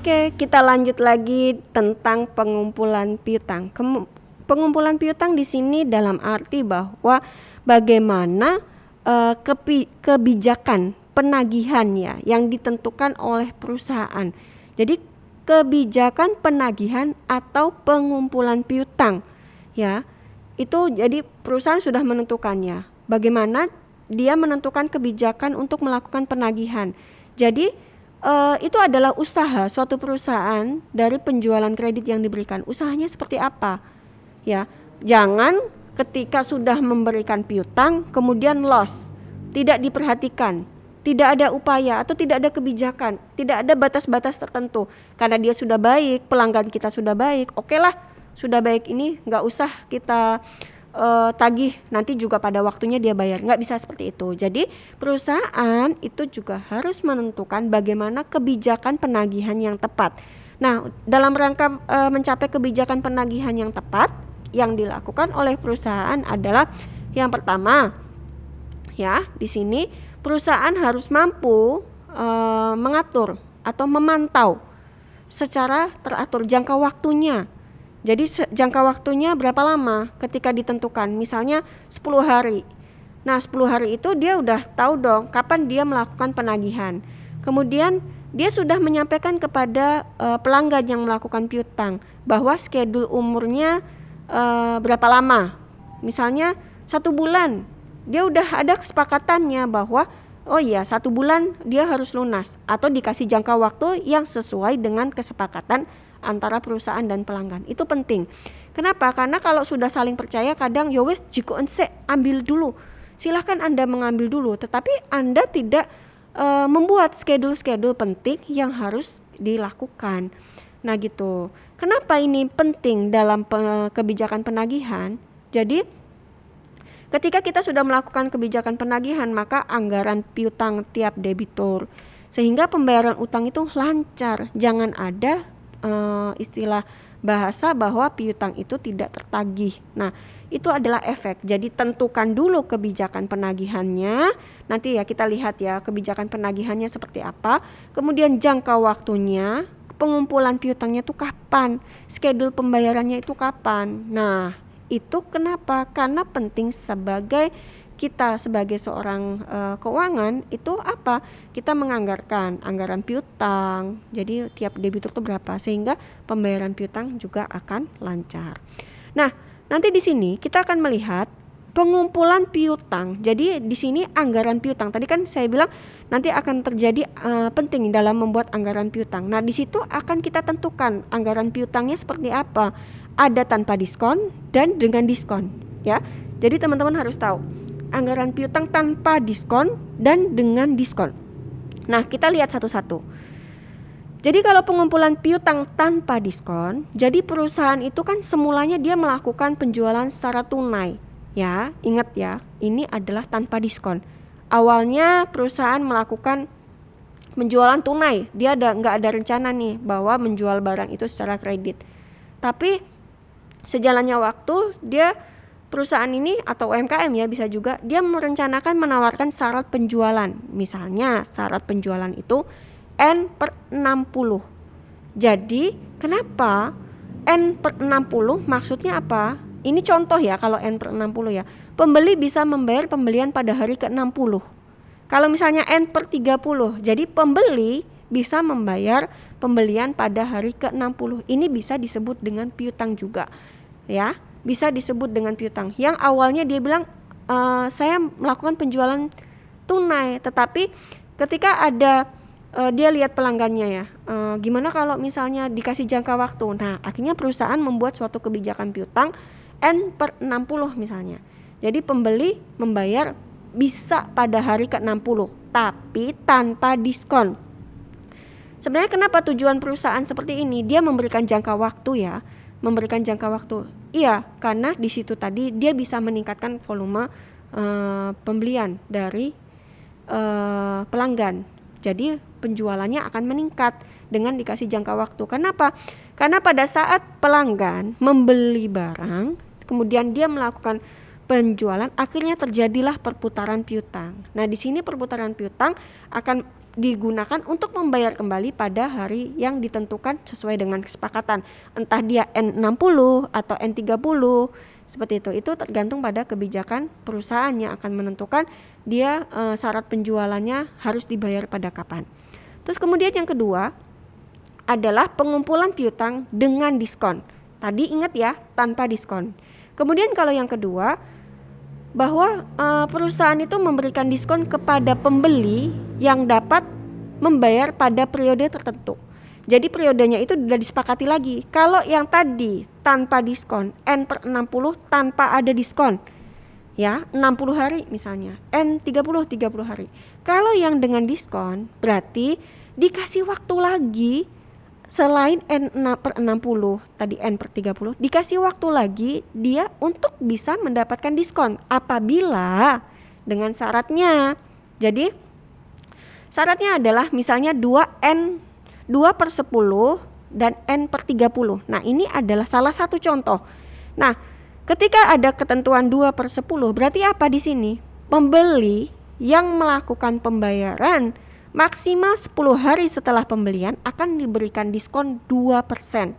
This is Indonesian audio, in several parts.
Oke, kita lanjut lagi tentang pengumpulan piutang. Pengumpulan piutang di sini dalam arti bahwa bagaimana kebijakan penagihan ya yang ditentukan oleh perusahaan. Jadi kebijakan penagihan atau pengumpulan piutang ya, itu jadi perusahaan sudah menentukannya. Bagaimana dia menentukan kebijakan untuk melakukan penagihan. Jadi itu adalah usaha suatu perusahaan dari penjualan kredit yang diberikan. Usahanya seperti apa? Ya, jangan ketika sudah memberikan piutang kemudian loss, tidak diperhatikan, tidak ada upaya atau tidak ada kebijakan, tidak ada batas-batas tertentu. Karena dia sudah baik, pelanggan kita sudah baik, oke lah, sudah baik ini nggak usah kita tagih, nanti juga pada waktunya dia bayar. Nggak bisa seperti itu. Jadi perusahaan itu juga harus menentukan bagaimana kebijakan penagihan yang tepat. Nah, dalam rangka mencapai kebijakan penagihan yang tepat, yang dilakukan oleh perusahaan adalah yang pertama ya, di sini perusahaan harus mampu mengatur atau memantau secara teratur jangka waktunya. Jadi jangka waktunya berapa lama ketika ditentukan, misalnya 10 hari. Nah 10 hari itu dia udah tahu dong kapan dia melakukan penagihan. Kemudian dia sudah menyampaikan kepada pelanggan yang melakukan piutang bahwa schedule umurnya berapa lama. Misalnya 1 bulan, dia udah ada kesepakatannya bahwa oh iya 1 bulan dia harus lunas atau dikasih jangka waktu yang sesuai dengan kesepakatan antara perusahaan dan pelanggan. Itu penting. Kenapa? Karena kalau sudah saling percaya kadang ya wes jiko ense ambil dulu. Silahkan Anda mengambil dulu, tetapi Anda tidak membuat schedule-schedule penting yang harus dilakukan. Nah gitu. Kenapa ini penting dalam kebijakan penagihan? Jadi ketika kita sudah melakukan kebijakan penagihan, maka anggaran piutang tiap debitur sehingga pembayaran utang itu lancar. Jangan ada istilah bahasa bahwa piutang itu tidak tertagih. Nah, itu adalah efek. Jadi tentukan dulu kebijakan penagihannya. Nanti ya kita lihat ya kebijakan penagihannya seperti apa. Kemudian jangka waktunya, pengumpulan piutangnya itu kapan, schedule pembayarannya itu kapan. Nah, itu kenapa? Karena penting kita sebagai seorang keuangan itu apa? Kita menganggarkan anggaran piutang. Jadi tiap debitur itu berapa sehingga pembayaran piutang juga akan lancar. Nah, nanti di sini kita akan melihat pengumpulan piutang. Jadi di sini anggaran piutang. Tadi kan saya bilang nanti akan terjadi penting dalam membuat anggaran piutang. Nah, di situ akan kita tentukan anggaran piutangnya seperti apa. Ada tanpa diskon dan dengan diskon, ya. Jadi teman-teman harus tahu anggaran piutang tanpa diskon dan dengan diskon. Nah, kita lihat satu-satu. Jadi kalau pengumpulan piutang tanpa diskon, jadi perusahaan itu kan semulanya dia melakukan penjualan secara tunai. Ya, ingat ya, ini adalah tanpa diskon. Awalnya perusahaan melakukan penjualan tunai, dia nggak ada rencana nih bahwa menjual barang itu secara kredit. Tapi sejalannya waktu perusahaan ini atau UMKM ya bisa juga dia merencanakan menawarkan syarat penjualan. Misalnya syarat penjualan itu N/60. Jadi kenapa N/60? Maksudnya apa? Ini contoh ya kalau N/60 ya. Pembeli bisa membayar pembelian pada hari ke-60. Kalau misalnya N/30, jadi pembeli bisa membayar pembelian pada hari ke-60. Ini bisa disebut dengan piutang juga ya. Bisa disebut dengan piutang. Yang awalnya dia bilang saya melakukan penjualan tunai, tetapi ketika ada dia lihat pelanggannya ya, gimana kalau misalnya dikasih jangka waktu. Nah, akhirnya perusahaan membuat suatu kebijakan piutang N/60 misalnya. Jadi pembeli membayar bisa pada hari ke-60, tapi tanpa diskon. Sebenarnya kenapa tujuan perusahaan seperti ini? Dia memberikan jangka waktu ya. Memberikan jangka waktu. Iya, karena di situ tadi dia bisa meningkatkan volume pembelian dari pelanggan. Jadi penjualannya akan meningkat dengan dikasih jangka waktu. Kenapa? Karena pada saat pelanggan membeli barang, kemudian dia melakukan penjualan, akhirnya terjadilah perputaran piutang. Nah, di sini perputaran piutang akan digunakan untuk membayar kembali pada hari yang ditentukan sesuai dengan kesepakatan. Entah dia N60 atau N30, seperti itu. Itu tergantung pada kebijakan perusahaan yang akan menentukan dia syarat penjualannya harus dibayar pada kapan. Terus kemudian yang kedua adalah pengumpulan piutang dengan diskon. Tadi ingat ya, tanpa diskon. Kemudian kalau yang kedua, bahwa perusahaan itu memberikan diskon kepada pembeli yang dapat membayar pada periode tertentu. Jadi periodenya itu sudah disepakati lagi. Kalau yang tadi tanpa diskon, N/60 tanpa ada diskon, ya 60 hari misalnya, N30 30 hari. Kalau yang dengan diskon berarti dikasih waktu lagi. Selain N/60 tadi N/30, dikasih waktu lagi dia untuk bisa mendapatkan diskon apabila dengan syaratnya. Jadi syaratnya adalah misalnya 2/10 dan N/30. Nah, ini adalah salah satu contoh. Nah, ketika ada ketentuan 2/10 berarti apa di sini? Pembeli yang melakukan pembayaran maksimal 10 hari setelah pembelian akan diberikan diskon 2%.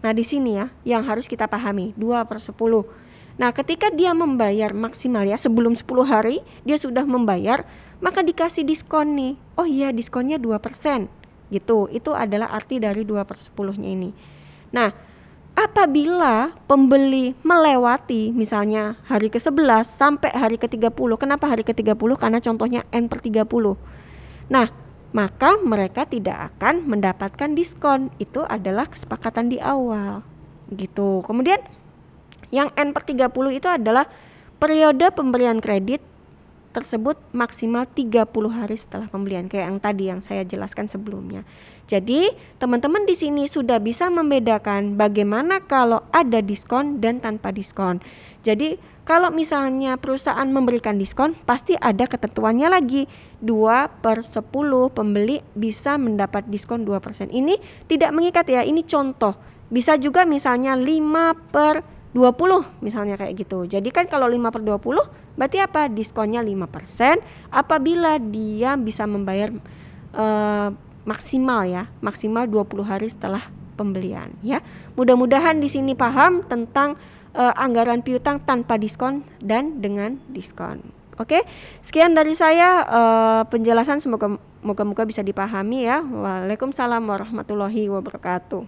Nah, di sini ya yang harus kita pahami, 2/10. Nah, ketika dia membayar maksimal ya sebelum 10 hari dia sudah membayar, maka dikasih diskon nih. Oh iya, diskonnya 2%. Gitu. Itu adalah arti dari 2/10-nya ini. Nah, apabila pembeli melewati misalnya hari ke-11 sampai hari ke-30. Kenapa hari ke-30? Karena contohnya N/30. Nah, maka mereka tidak akan mendapatkan diskon. Itu adalah kesepakatan di awal. Gitu. Kemudian yang N/30 itu adalah periode pemberian kredit tersebut maksimal 30 hari setelah pembelian, kayak yang tadi yang saya jelaskan sebelumnya. Jadi, teman-teman di sini sudah bisa membedakan bagaimana kalau ada diskon dan tanpa diskon. Jadi, kalau misalnya perusahaan memberikan diskon, pasti ada ketentuannya lagi. 2/10 pembeli bisa mendapat diskon 2%. Ini tidak mengikat ya, ini contoh. Bisa juga misalnya 5/20 misalnya kayak gitu. Jadi kan kalau 5/20 berarti apa? Diskonnya 5% apabila dia bisa membayar maksimal ya, maksimal 20 hari setelah pembelian ya. Mudah-mudahan di sini paham tentang anggaran piutang tanpa diskon dan dengan diskon. Oke, sekian dari saya penjelasan, semoga bisa dipahami ya. Waalaikumsalam warahmatullahi wabarakatuh.